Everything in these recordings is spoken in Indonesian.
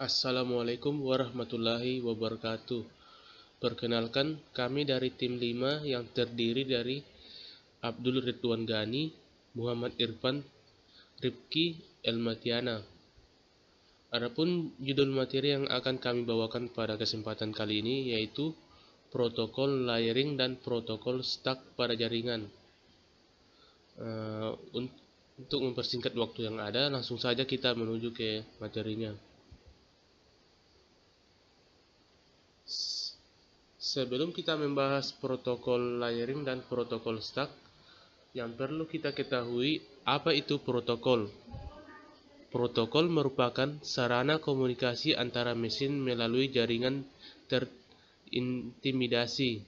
Assalamualaikum warahmatullahi wabarakatuh. Perkenalkan, kami dari tim 5 yang terdiri dari Abdul Ridwan Gani, Muhammad Irfan, Rifki Elmatiana. Adapun judul materi yang akan kami bawakan pada kesempatan kali ini yaitu protokol layering dan protokol stuck pada jaringan. Eh, untuk mempersingkat waktu yang ada, langsung saja kita menuju ke materinya. Sebelum kita membahas protokol layering dan protokol stuck, yang perlu kita ketahui apa itu protokol. Protokol merupakan sarana komunikasi antara mesin melalui jaringan terintimidasi,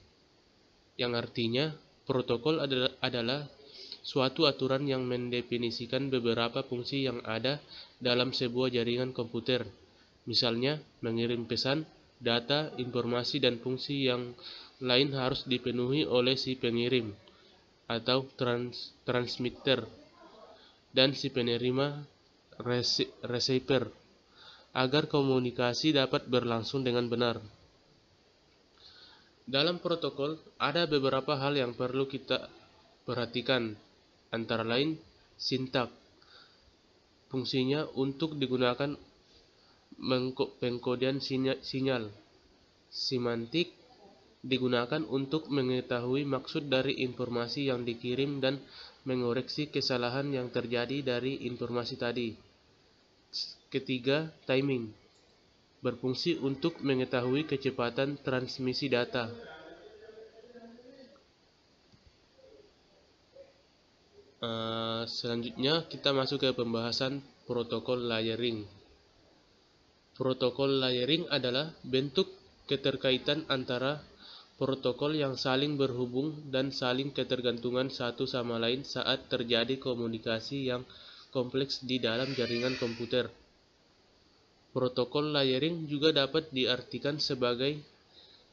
yang artinya protokol adalah suatu aturan yang mendefinisikan beberapa fungsi yang ada dalam sebuah jaringan komputer. Misalnya, mengirim pesan, data, informasi, dan fungsi yang lain harus dipenuhi oleh si pengirim atau transmitter dan si penerima receiver agar komunikasi dapat berlangsung dengan benar. Dalam protokol ada beberapa hal yang perlu kita perhatikan, antara lain sintak. Fungsinya untuk digunakan pengkodean sinyal. Semantik digunakan untuk mengetahui maksud dari informasi yang dikirim dan mengoreksi kesalahan yang terjadi dari informasi tadi. Ketiga, timing berfungsi untuk mengetahui kecepatan transmisi data. Selanjutnya kita masuk ke pembahasan protokol layering. Protokol layering adalah bentuk keterkaitan antara protokol yang saling berhubung dan saling ketergantungan satu sama lain saat terjadi komunikasi yang kompleks di dalam jaringan komputer. Protokol layering juga dapat diartikan sebagai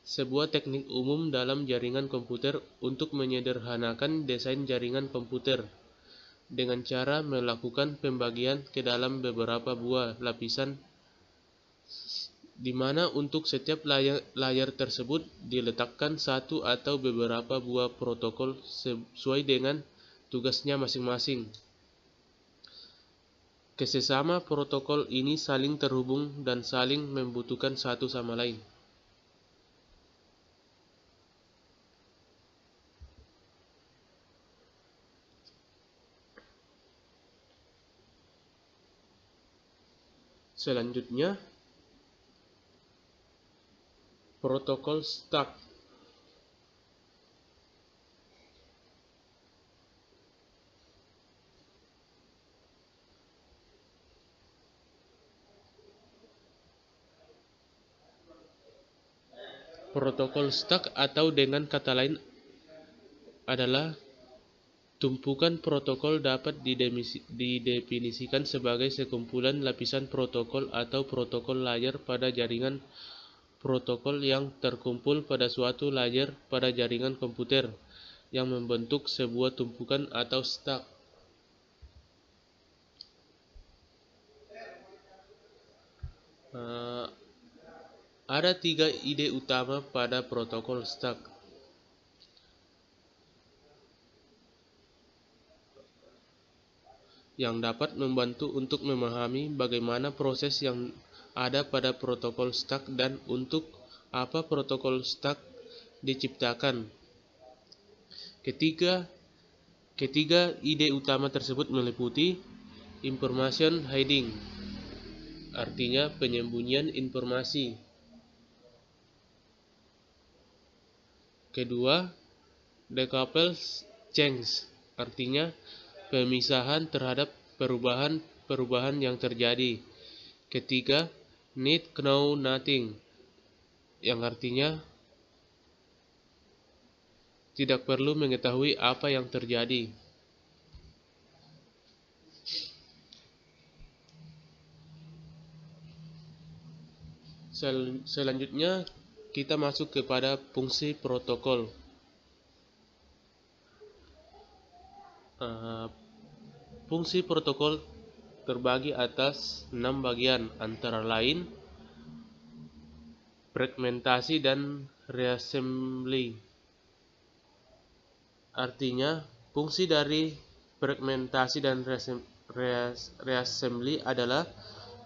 sebuah teknik umum dalam jaringan komputer untuk menyederhanakan desain jaringan komputer dengan cara melakukan pembagian ke dalam beberapa buah lapisan, di mana untuk setiap layar tersebut diletakkan satu atau beberapa buah protokol sesuai dengan tugasnya masing-masing. Kesesama protokol ini saling terhubung dan saling membutuhkan satu sama lain. Selanjutnya, protokol stuck. Protokol stuck atau dengan kata lain adalah tumpukan protokol dapat didefinisikan sebagai sekumpulan lapisan protokol atau protokol layar pada jaringan protokol yang terkumpul pada suatu layar pada jaringan komputer yang membentuk sebuah tumpukan atau stack. Ada 3 ide utama pada protokol stack. Yang dapat membantu untuk memahami bagaimana proses yang ada pada protokol stack dan untuk apa protokol stack diciptakan. Ketiga ide utama tersebut meliputi information hiding, artinya penyembunyian informasi. Kedua, decouple change, artinya pemisahan terhadap perubahan yang terjadi. Ketiga, need know nothing, yang artinya tidak perlu mengetahui apa yang terjadi. Selanjutnya kita masuk kepada fungsi protokol. Fungsi protokol terbagi atas 6 bagian, antara lain fragmentasi dan reassembly. Artinya, fungsi dari fragmentasi dan reassembly adalah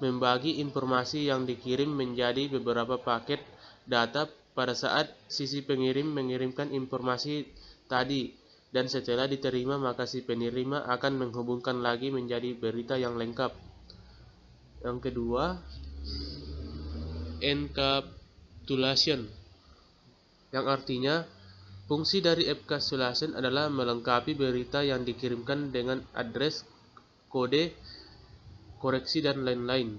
membagi informasi yang dikirim menjadi beberapa paket data pada saat sisi pengirim mengirimkan informasi tadi, dan setelah diterima maka si penerima akan menghubungkan lagi menjadi berita yang lengkap. Yang kedua, encapsulation, yang artinya fungsi dari encapsulation adalah melengkapi berita yang dikirimkan dengan address, kode, koreksi, dan lain-lain.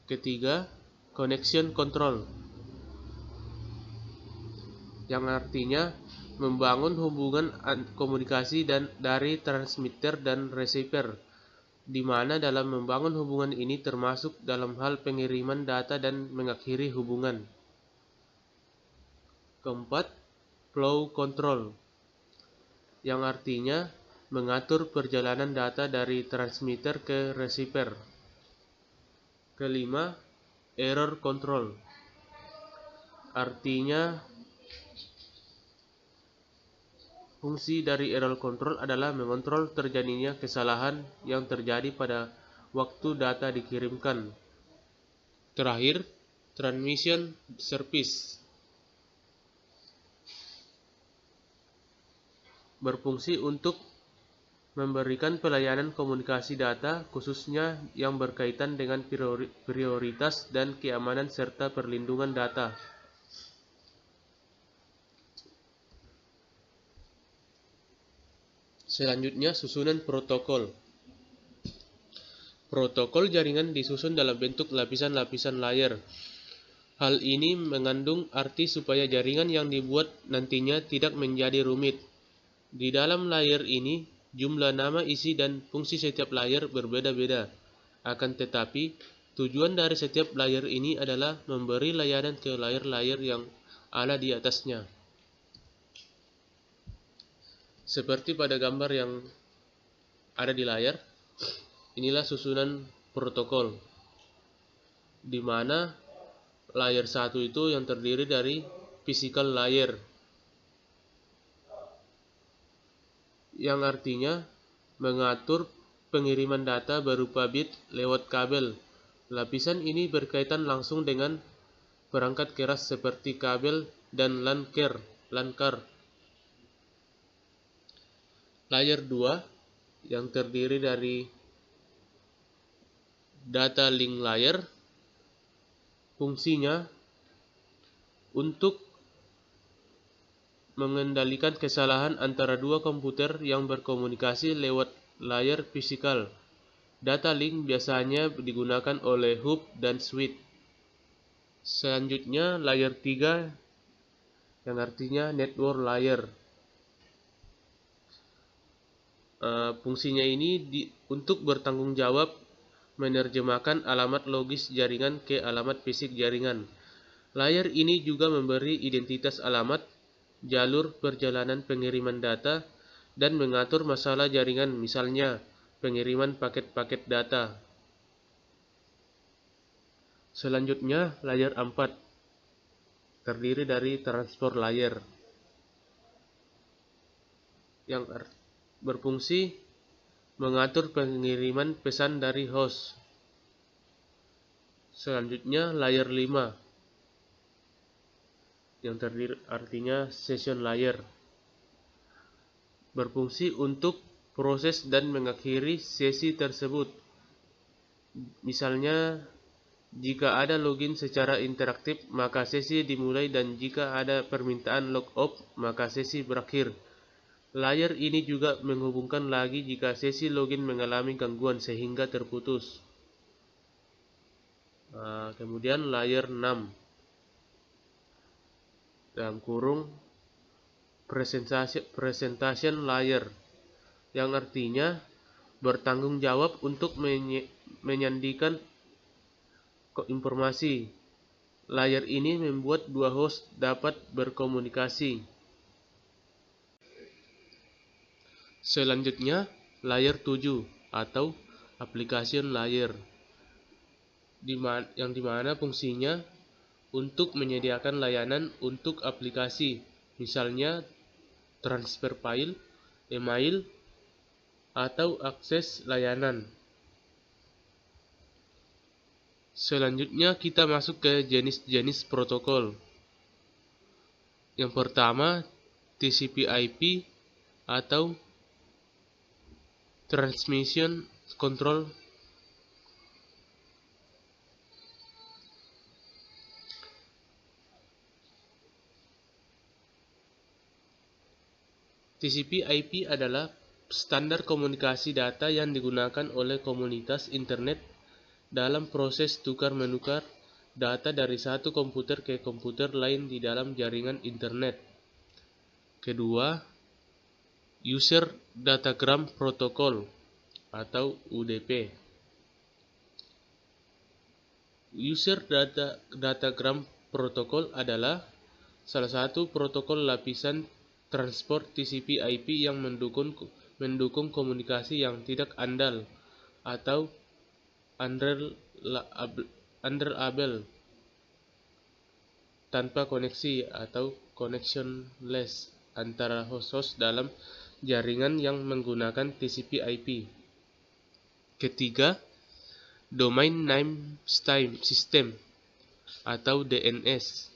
Ketiga, connection control, yang artinya membangun hubungan komunikasi dari transmitter dan receiver, di mana dalam membangun hubungan ini termasuk dalam hal pengiriman data dan mengakhiri hubungan. Keempat, flow control, yang artinya mengatur perjalanan data dari transmitter ke receiver. Kelima, error control, artinya fungsi dari error control adalah mengontrol terjadinya kesalahan yang terjadi pada waktu data dikirimkan. Terakhir, transmission service, berfungsi untuk memberikan pelayanan komunikasi data, khususnya yang berkaitan dengan prioritas dan keamanan serta perlindungan data. Selanjutnya, susunan protokol. Protokol jaringan disusun dalam bentuk lapisan-lapisan layer. Hal ini mengandung arti supaya jaringan yang dibuat nantinya tidak menjadi rumit. Di dalam layer ini, jumlah nama, isi, dan fungsi setiap layer berbeda-beda. Akan tetapi, tujuan dari setiap layer ini adalah memberi layanan ke layer-layer yang ada di atasnya. Seperti pada gambar yang ada di layar, inilah susunan protokol, di mana layer 1 itu yang terdiri dari physical layer, yang artinya mengatur pengiriman data berupa bit lewat kabel. Lapisan ini berkaitan langsung dengan perangkat keras seperti kabel dan LAN card. Layer 2 yang terdiri dari data link layer, fungsinya untuk mengendalikan kesalahan antara dua komputer yang berkomunikasi lewat layar fisikal. Data link biasanya digunakan oleh hub dan switch. Selanjutnya, layer 3 yang artinya network layer. Fungsinya ini untuk bertanggung jawab menerjemahkan alamat logis jaringan ke alamat fisik jaringan. Layer ini juga memberi identitas alamat, jalur perjalanan pengiriman data, dan mengatur masalah jaringan, misalnya pengiriman paket-paket data. Selanjutnya, layer 4 terdiri dari transport layer, yang berfungsi mengatur pengiriman pesan dari host. Selanjutnya, layer 5 yang terdiri artinya session layer, berfungsi untuk proses dan mengakhiri sesi tersebut. Misalnya, jika ada login secara interaktif, maka sesi dimulai, dan jika ada permintaan logout, maka sesi berakhir. Layer ini juga menghubungkan lagi jika sesi login mengalami gangguan sehingga terputus. Kemudian layer 6 dalam kurung presentation layer, yang artinya bertanggung jawab untuk menyandikan informasi. Layer ini membuat dua host dapat berkomunikasi. Selanjutnya, layer 7 atau application layer, yang dimana fungsinya untuk menyediakan layanan untuk aplikasi, misalnya transfer file, email, atau akses layanan. Selanjutnya kita masuk ke jenis-jenis protokol. Yang pertama, TCP/IP atau Transmission Control. TCP/IP adalah standar komunikasi data yang digunakan oleh komunitas internet dalam proses tukar-menukar data dari satu komputer ke komputer lain di dalam jaringan internet. Kedua, User Datagram Protocol atau UDP. User Datagram Protocol adalah salah satu protokol lapisan transport TCP/IP yang mendukung komunikasi yang tidak andal atau unreliable tanpa koneksi atau connectionless antara host-host dalam jaringan yang menggunakan TCP/IP. Ketiga, Domain Name System atau DNS.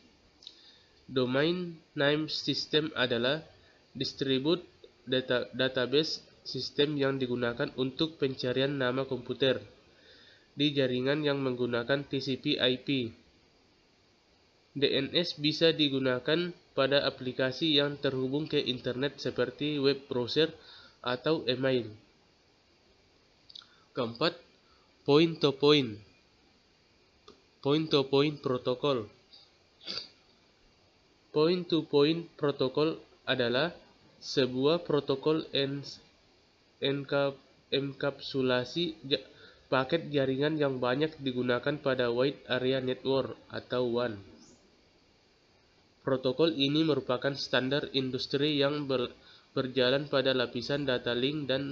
Domain Name System adalah distributed database system yang digunakan untuk pencarian nama komputer di jaringan yang menggunakan TCP/IP. DNS bisa digunakan pada aplikasi yang terhubung ke internet seperti web browser atau email. Keempat, Point-to-Point Protocol. Point-to-Point Protocol adalah sebuah protokol enkapsulasi paket jaringan yang banyak digunakan pada Wide Area Network atau WAN. Protokol ini merupakan standar industri yang berjalan pada lapisan data link dan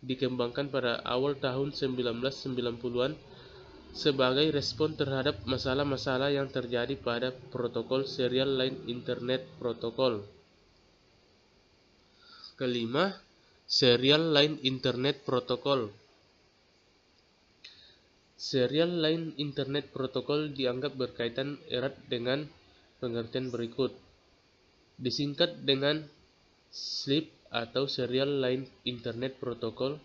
dikembangkan pada awal tahun 1990-an sebagai respon terhadap masalah-masalah yang terjadi pada protokol Serial Line Internet Protocol. Kelima, Serial Line Internet Protocol. Serial Line Internet Protocol dianggap berkaitan erat dengan pengertian berikut. Disingkat dengan SLIP atau Serial Line Internet Protocol,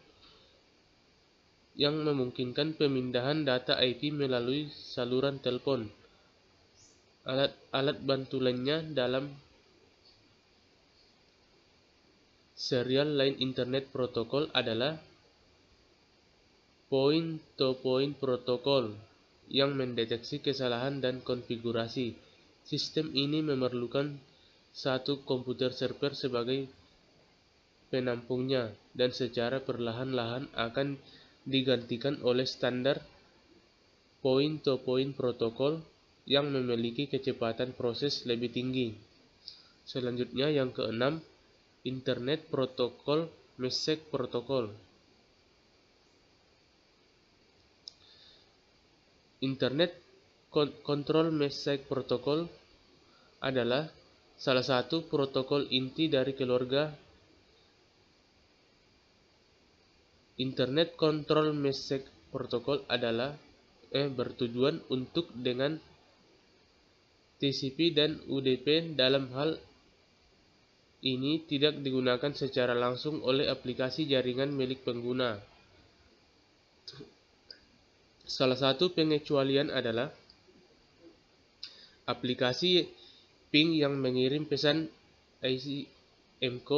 yang memungkinkan pemindahan data IP melalui saluran telepon. Alat bantu lainnya dalam Serial Line Internet Protocol adalah Point-to-Point Protocol yang mendeteksi kesalahan dan konfigurasi. Sistem ini memerlukan satu komputer server sebagai penampungnya dan secara perlahan-lahan akan digantikan oleh standar Point-to-Point Protocol yang memiliki kecepatan proses lebih tinggi. Selanjutnya yang keenam, Internet Protocol Message Protocol. Internet Control Message Protocol adalah salah satu protokol inti dari keluarga Internet Control Message Protocol adalah bertujuan untuk dengan TCP dan UDP. Dalam hal ini tidak digunakan secara langsung oleh aplikasi jaringan milik pengguna. Salah satu pengecualian adalah aplikasi ping yang mengirim pesan ICMQ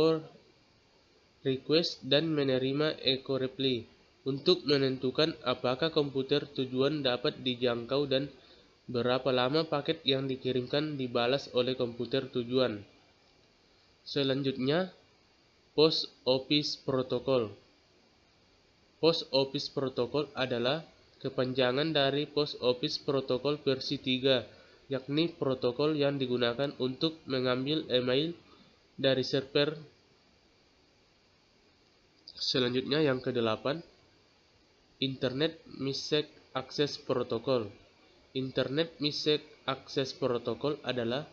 request dan menerima echo reply untuk menentukan apakah komputer tujuan dapat dijangkau dan berapa lama paket yang dikirimkan dibalas oleh komputer tujuan. Selanjutnya, Post Office Protocol. Post Office Protocol adalah kepanjangan dari Post Office Protocol versi 3, yakni protokol yang digunakan untuk mengambil email dari server. Selanjutnya yang ke-8, Internet Message Access Protocol. Internet Message Access Protocol adalah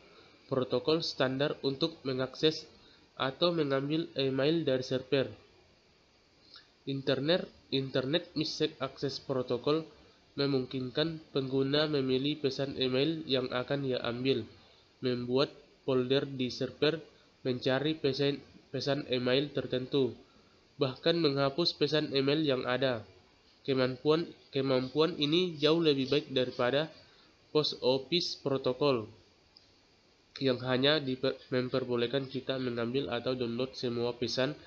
protokol standar untuk mengakses atau mengambil email dari server. Internet Message Access Protocol memungkinkan pengguna memilih pesan email yang akan ia ambil, membuat folder di server, mencari pesan email tertentu, bahkan menghapus pesan email yang ada. Kemampuan ini jauh lebih baik daripada Post Office Protocol yang hanya memperbolehkan kita mengambil atau download semua pesan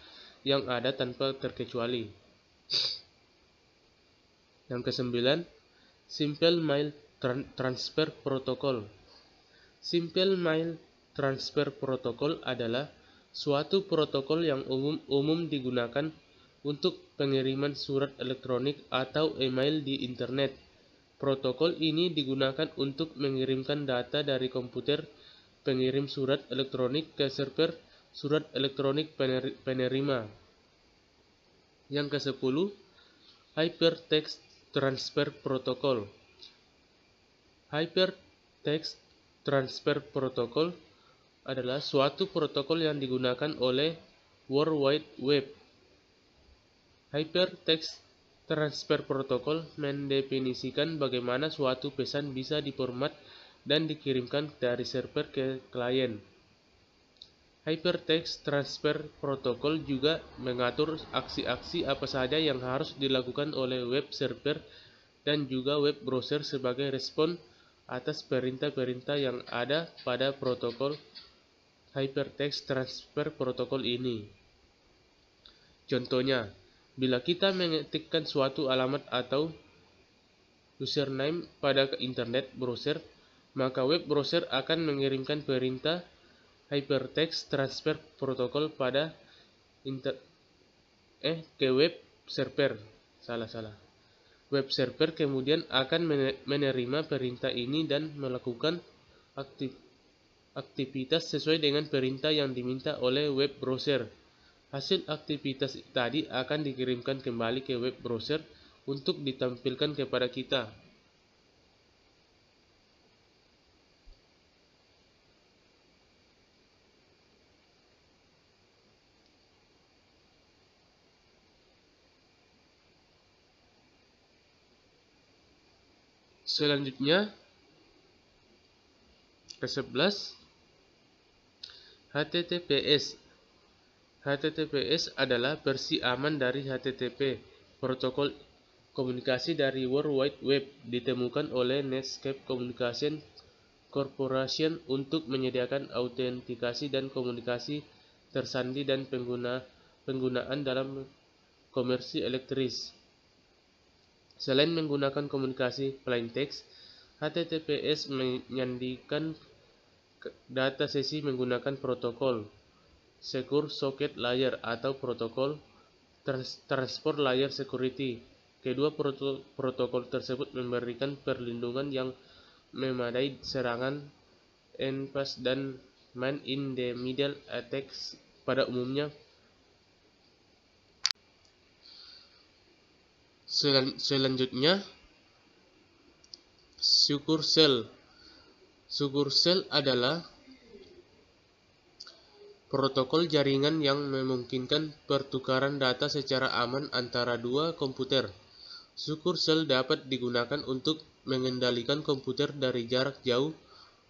yang ada tanpa terkecuali. Yang kesembilan, Simple Mail Transfer Protocol. Simple Mail Transfer Protocol adalah suatu protokol yang umum digunakan untuk pengiriman surat elektronik atau email di internet. Protokol ini digunakan untuk mengirimkan data dari komputer pengirim surat elektronik ke server surat elektronik penerima. Yang ke-10, Hypertext Transfer Protocol. Hypertext Transfer Protocol adalah suatu protokol yang digunakan oleh World Wide Web. Hypertext Transfer Protocol mendefinisikan bagaimana suatu pesan bisa diformat dan dikirimkan dari server ke klien. Hypertext Transfer Protocol juga mengatur aksi-aksi apa saja yang harus dilakukan oleh web server dan juga web browser sebagai respon atas perintah-perintah yang ada pada protokol Hypertext Transfer Protocol ini. Contohnya, bila kita mengetikkan suatu alamat atau username pada internet browser, maka web browser akan mengirimkan perintah Hypertext Transfer Protocol ke web server. Web server kemudian akan menerima perintah ini dan melakukan aktivitas sesuai dengan perintah yang diminta oleh web browser. Hasil aktivitas tadi akan dikirimkan kembali ke web browser untuk ditampilkan kepada kita. Selanjutnya, ke-11, HTTPS. HTTPS adalah versi aman dari HTTP, protokol komunikasi dari World Wide Web, ditemukan oleh Netscape Communications Corporation untuk menyediakan autentikasi dan komunikasi tersandi dan penggunaan dalam komersi elektris. Selain menggunakan komunikasi plain text, HTTPS menyandikan data sesi menggunakan protokol Secure Socket Layer atau protokol Transport Layer Security. Kedua protokol tersebut memberikan perlindungan yang memadai serangan NPAS dan man-in-the-middle attacks pada umumnya. Selanjutnya, Secure Shell. Secure Shell adalah protokol jaringan yang memungkinkan pertukaran data secara aman antara dua komputer. Secure Shell dapat digunakan untuk mengendalikan komputer dari jarak jauh,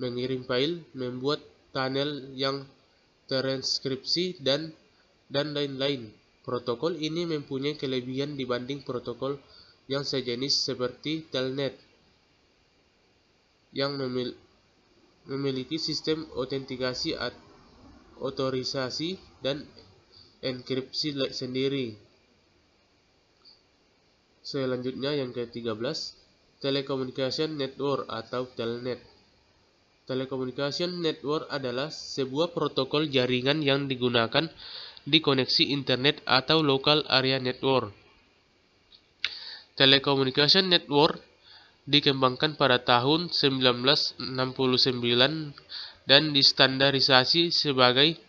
mengirim file, membuat tunnel yang terenkripsi, dan lain-lain. Protokol ini mempunyai kelebihan dibanding protokol yang sejenis seperti Telnet, yang memiliki sistem autentikasi, otorisasi, dan enkripsi sendiri. Selanjutnya, yang ke-13, Telecommunication Network atau Telnet. Telecommunication Network adalah sebuah protokol jaringan yang digunakan di koneksi internet atau local area network. Telecommunication Network dikembangkan pada tahun 1969 dan distandarisasi sebagai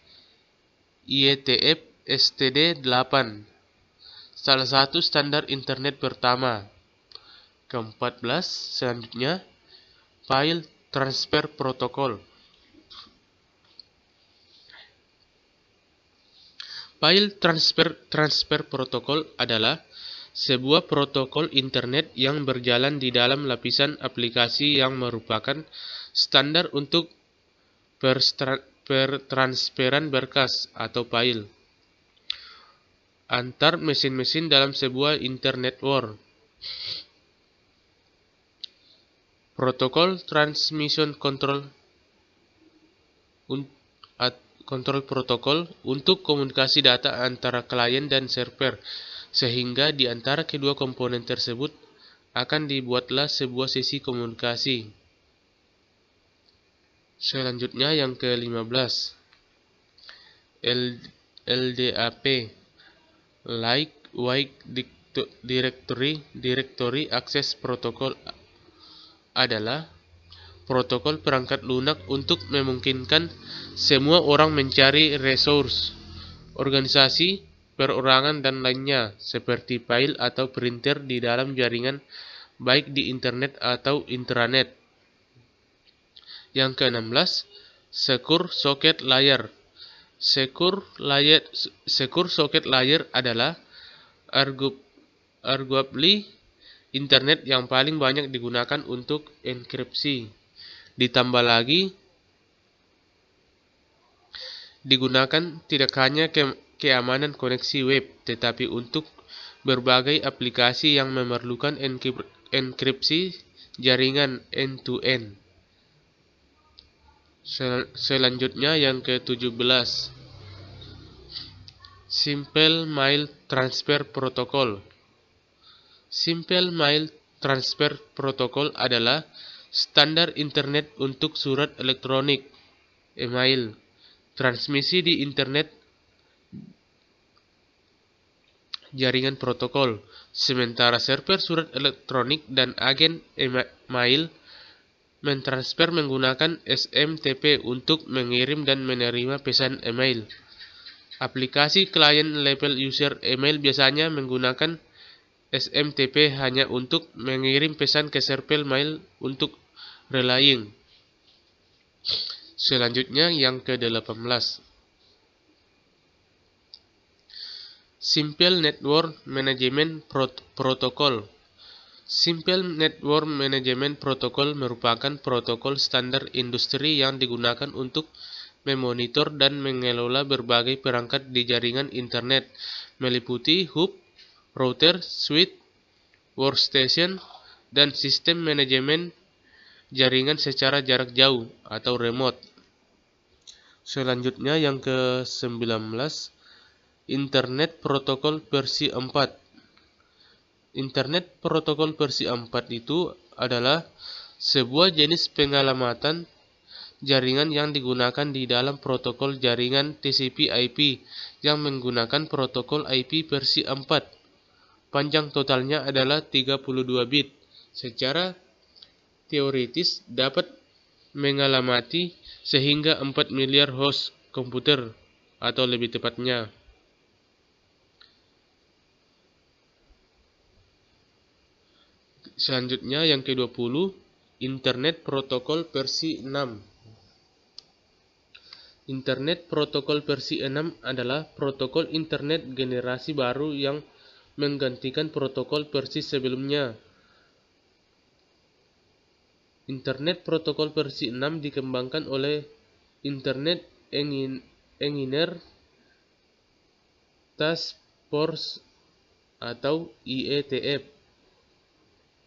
IETF STD8, salah satu standar internet pertama. Ke-14, selanjutnya, File transfer protocol. File transfer protocol adalah sebuah protokol internet yang berjalan di dalam lapisan aplikasi yang merupakan standar untuk pertransferan berkas atau file antar mesin-mesin dalam sebuah internet network. Protokol Transmission Control Protocol untuk komunikasi data antara klien dan server, sehingga di antara kedua komponen tersebut akan dibuatlah sebuah sesi komunikasi. Selanjutnya yang ke-15, LDAP, Lightweight Directory Access Protocol, adalah protokol perangkat lunak untuk memungkinkan semua orang mencari resource, organisasi, perorangan, dan lainnya, seperti file atau printer di dalam jaringan, baik di internet atau intranet. Yang ke-16, Secure Socket Layer. Secure Socket Layer adalah arguably internet yang paling banyak digunakan untuk enkripsi. Ditambah lagi, digunakan tidak hanya keamanan koneksi web, tetapi untuk berbagai aplikasi yang memerlukan enkripsi jaringan end-to-end. Selanjutnya yang ke-17, Simple Mail Transfer Protocol. Simple Mail Transfer Protocol adalah standar internet untuk surat elektronik, email, transmisi di internet jaringan protokol, sementara server surat elektronik dan agen email mentransfer menggunakan SMTP untuk mengirim dan menerima pesan email. Aplikasi client level user email biasanya menggunakan SMTP hanya untuk mengirim pesan ke server mail untuk relaying. Selanjutnya yang ke-18, Simple Network Management Protocol. Simple Network Management Protocol merupakan protokol standar industri yang digunakan untuk memonitor dan mengelola berbagai perangkat di jaringan internet, meliputi hub, router, switch, workstation, dan sistem manajemen jaringan secara jarak jauh atau remote. Selanjutnya yang ke-19, Internet Protokol versi 4. Internet Protokol versi 4 itu adalah sebuah jenis pengalamatan jaringan yang digunakan di dalam protokol jaringan TCP/IP yang menggunakan protokol IP versi 4. Panjang totalnya adalah 32 bit. Secara teoritis dapat mengalamati sehingga 4 miliar host komputer, atau lebih tepatnya. Selanjutnya yang ke-20, Internet Protokol versi 6. Internet Protokol versi 6 adalah protokol internet generasi baru yang menggantikan protokol versi sebelumnya. Internet Protokol versi 6 dikembangkan oleh Internet Engineer Task Force atau IETF.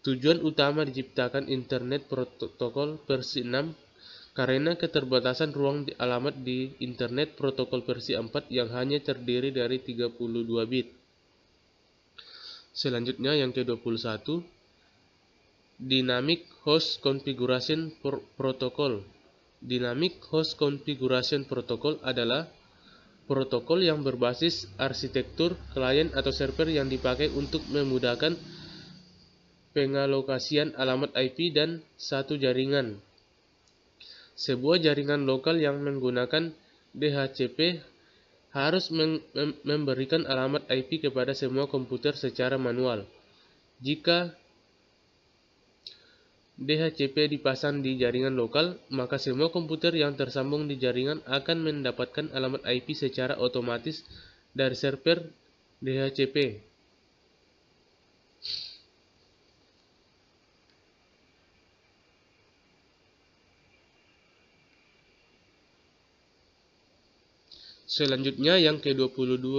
Tujuan utama diciptakan Internet Protokol versi 6 karena keterbatasan ruang alamat di Internet Protokol versi 4 yang hanya terdiri dari 32 bit. Selanjutnya yang ke-21, Dynamic Host Configuration Protocol. Dynamic Host Configuration Protocol adalah protokol yang berbasis arsitektur klien atau server yang dipakai untuk memudahkan pengalokasian alamat IP dan satu jaringan. Sebuah jaringan lokal yang menggunakan DHCP harus memberikan alamat IP kepada semua komputer secara manual. Jika DHCP dipasang di jaringan lokal, maka semua komputer yang tersambung di jaringan akan mendapatkan alamat IP secara otomatis dari server DHCP. Selanjutnya yang ke-22.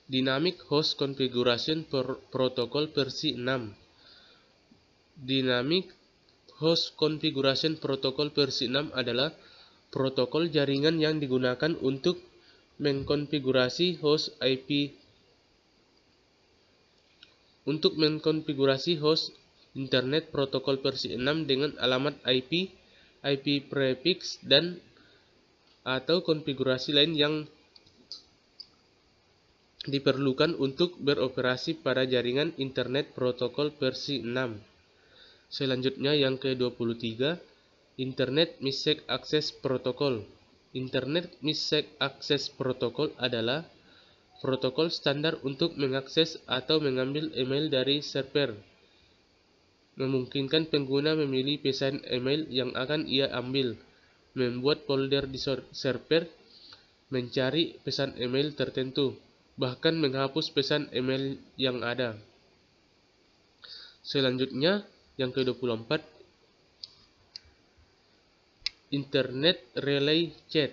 Dynamic Host Configuration Protocol versi 6. Dynamic Host Configuration Protocol versi 6 adalah protokol jaringan yang digunakan untuk mengkonfigurasi host IP internet protokol versi 6 dengan alamat IP, IP prefix, dan atau konfigurasi lain yang diperlukan untuk beroperasi pada jaringan internet protokol versi 6. Selanjutnya yang ke-23, Internet Message Access Protocol. Internet Message Access Protocol adalah protokol standar untuk mengakses atau mengambil email dari server, memungkinkan pengguna memilih pesan email yang akan ia ambil, membuat folder di server, mencari pesan email tertentu, bahkan menghapus pesan email yang ada. Selanjutnya, yang ke-24, Internet Relay Chat.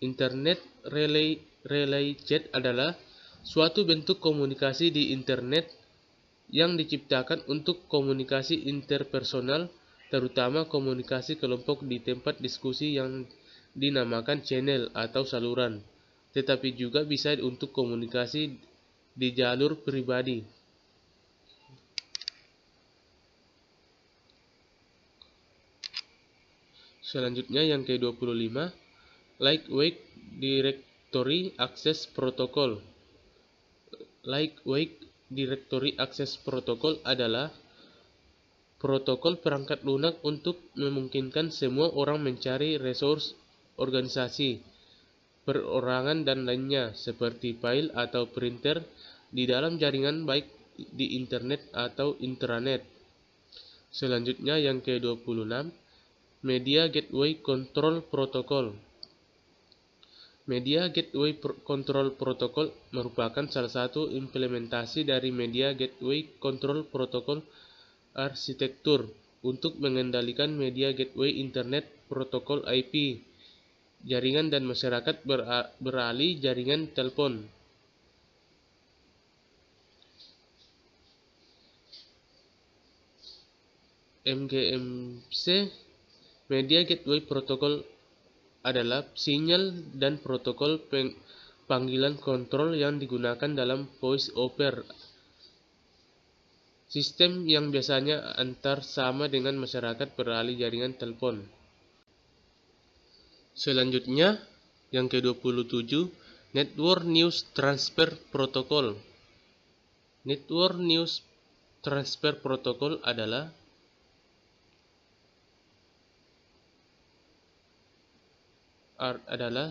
Internet Relay Chat adalah suatu bentuk komunikasi di internet yang diciptakan untuk komunikasi interpersonal, terutama komunikasi kelompok di tempat diskusi yang dinamakan channel atau saluran, tetapi juga bisa untuk komunikasi di jalur pribadi. Selanjutnya yang ke-25, Lightweight Directory Access Protocol. Lightweight Directory Access Protocol adalah protokol perangkat lunak untuk memungkinkan semua orang mencari resource organisasi, perorangan, dan lainnya, seperti file atau printer di dalam jaringan baik di internet atau intranet. Selanjutnya yang ke-26, Media Gateway Control Protocol. Media Gateway Control Protocol merupakan salah satu implementasi dari Media Gateway Control Protocol arsitektur untuk mengendalikan media gateway internet protokol IP, jaringan, dan masyarakat beralih jaringan telepon. MGMC Media Gateway Protocol adalah sinyal dan protokol panggilan kontrol yang digunakan dalam voice over, sistem yang biasanya antar sama dengan masyarakat beralih jaringan telepon. Selanjutnya, yang ke-27, Network News Transfer Protocol. Network News Transfer Protocol adalah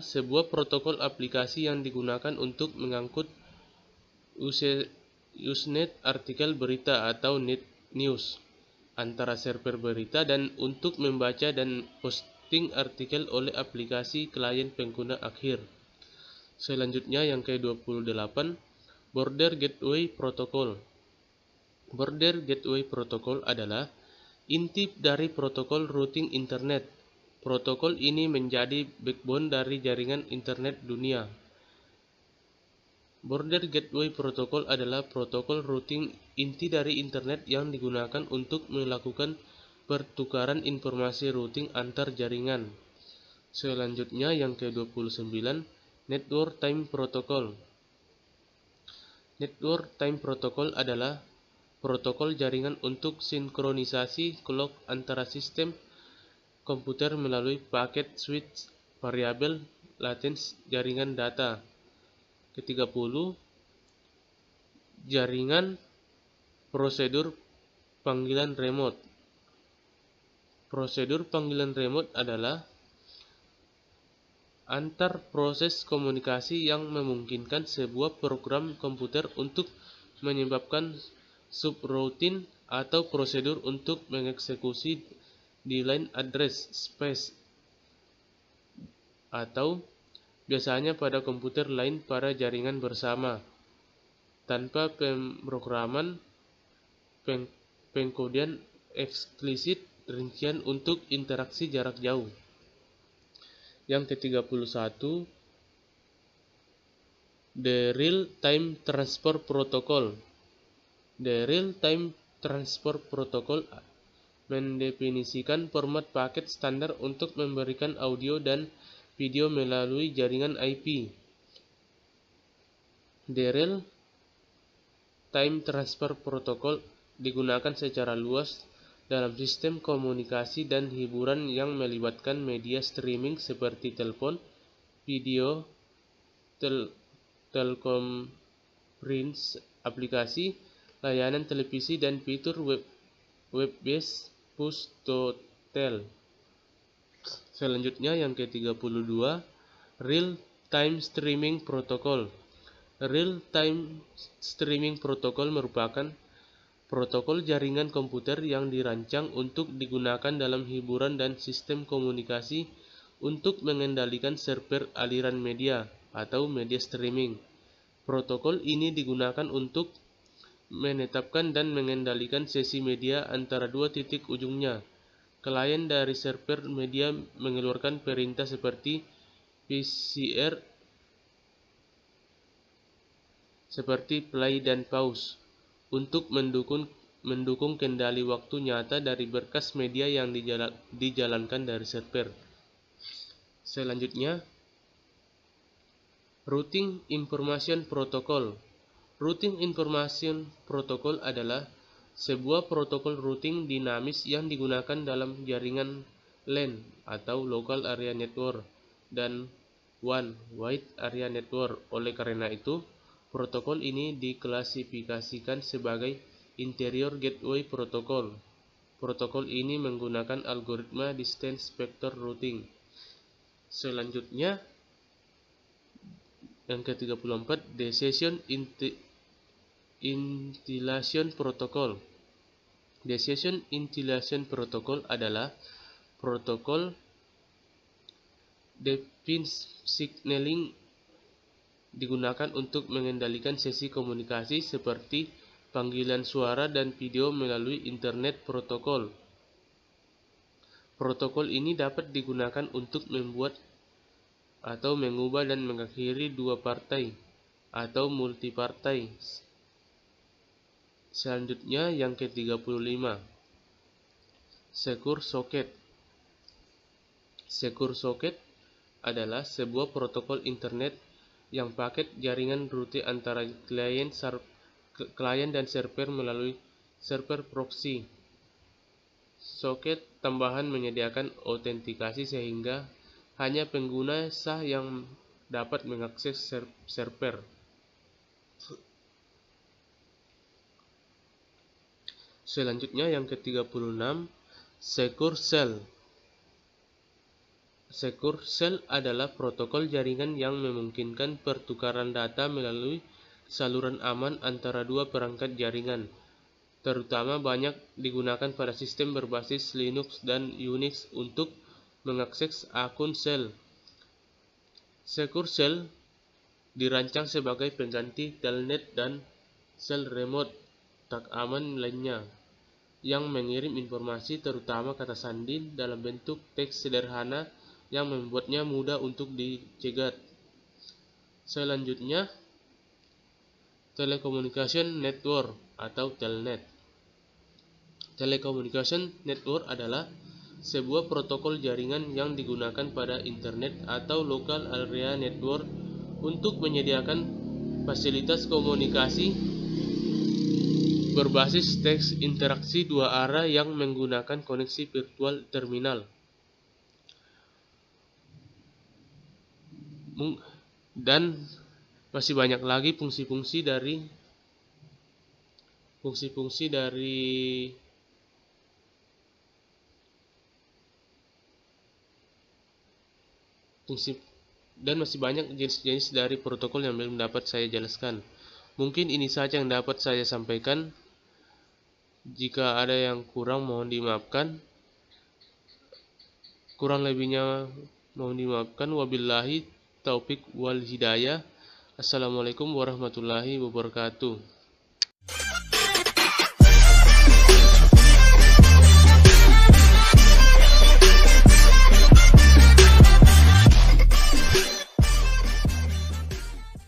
sebuah protokol aplikasi yang digunakan untuk mengangkut Usenet artikel berita atau net news antara server berita dan untuk membaca dan posting artikel oleh aplikasi klien pengguna akhir. Selanjutnya yang ke-28, Border Gateway Protocol. Border Gateway Protocol adalah inti dari protokol routing internet. Protokol ini menjadi backbone dari jaringan internet dunia. Border Gateway Protocol adalah protokol routing inti dari internet yang digunakan untuk melakukan pertukaran informasi routing antar jaringan. Selanjutnya yang ke-29, Network Time Protocol. Network Time Protocol adalah protokol jaringan untuk sinkronisasi clock antara sistem komputer melalui paket switch variabel latence jaringan data. Ke-30, jaringan prosedur panggilan remote. Prosedur panggilan remote adalah antar proses komunikasi yang memungkinkan sebuah program komputer untuk menyebabkan subroutine atau prosedur untuk mengeksekusi di line address space atau biasanya pada komputer lain pada jaringan bersama, tanpa pemrograman pengkodian eksplisit rincian untuk interaksi jarak jauh. Yang ke-31, the Real-Time Transfer Protocol. The Real-Time Transfer Protocol mendefinisikan format paket standar untuk memberikan audio dan video melalui jaringan IP. The Real-Time Transfer Protocol digunakan secara luas dalam sistem komunikasi dan hiburan yang melibatkan media streaming seperti telepon, video, telekonferensi, aplikasi, layanan televisi, dan fitur web-based push to tell. Selanjutnya yang ke-32, Real-Time Streaming Protocol. Real-Time Streaming Protocol merupakan protokol jaringan komputer yang dirancang untuk digunakan dalam hiburan dan sistem komunikasi untuk mengendalikan server aliran media atau media streaming. Protokol ini digunakan untuk menetapkan dan mengendalikan sesi media antara dua titik ujungnya. Klien dari server media mengeluarkan perintah seperti PCR seperti play dan pause untuk mendukung kendali waktu nyata dari berkas media yang dijalankan dari server. Selanjutnya, Routing Information Protocol. Routing Information Protocol adalah sebuah protokol routing dinamis yang digunakan dalam jaringan LAN atau Local Area Network dan WAN Wide Area Network. Oleh karena itu, protokol ini diklasifikasikan sebagai Interior Gateway Protocol. Protokol ini menggunakan algoritma Distance Vector Routing. Selanjutnya, yang ke-34, Decision Initiation Protocol. Decision Initiation Protocol adalah protokol defense signaling digunakan untuk mengendalikan sesi komunikasi seperti panggilan suara dan video melalui internet protokol. Protokol ini dapat digunakan untuk membuat atau mengubah dan mengakhiri dua partai atau multipartai. Selanjutnya yang ke-35, Secure Socket. Secure Socket adalah sebuah protokol internet yang paket jaringan route antara klien dan server melalui server proxy. Soket tambahan menyediakan autentikasi sehingga hanya pengguna sah yang dapat mengakses server. Selanjutnya yang ke-36, Secure Shell. Secure Shell adalah protokol jaringan yang memungkinkan pertukaran data melalui saluran aman antara dua perangkat jaringan, terutama banyak digunakan pada sistem berbasis Linux dan Unix untuk mengakses akun shell. Secure Shell dirancang sebagai pengganti telnet dan shell remote tak aman lainnya yang mengirim informasi, terutama kata sandi, dalam bentuk teks sederhana yang membuatnya mudah untuk dicegat. Selanjutnya, Telecommunication Network atau Telnet. Telecommunication Network adalah sebuah protokol jaringan yang digunakan pada internet atau local area network untuk menyediakan fasilitas komunikasi berbasis teks interaksi dua arah yang menggunakan koneksi virtual terminal. Dan masih banyak lagi fungsi-fungsi dari dan masih banyak jenis-jenis dari protokol yang belum dapat saya jelaskan. Mungkin ini saja yang dapat saya sampaikan. Jika ada yang kurang mohon dimaafkan. Kurang lebihnya mohon dimaafkan. Wabillahi taufik wal hidayah. Assalamualaikum warahmatullahi wabarakatuh.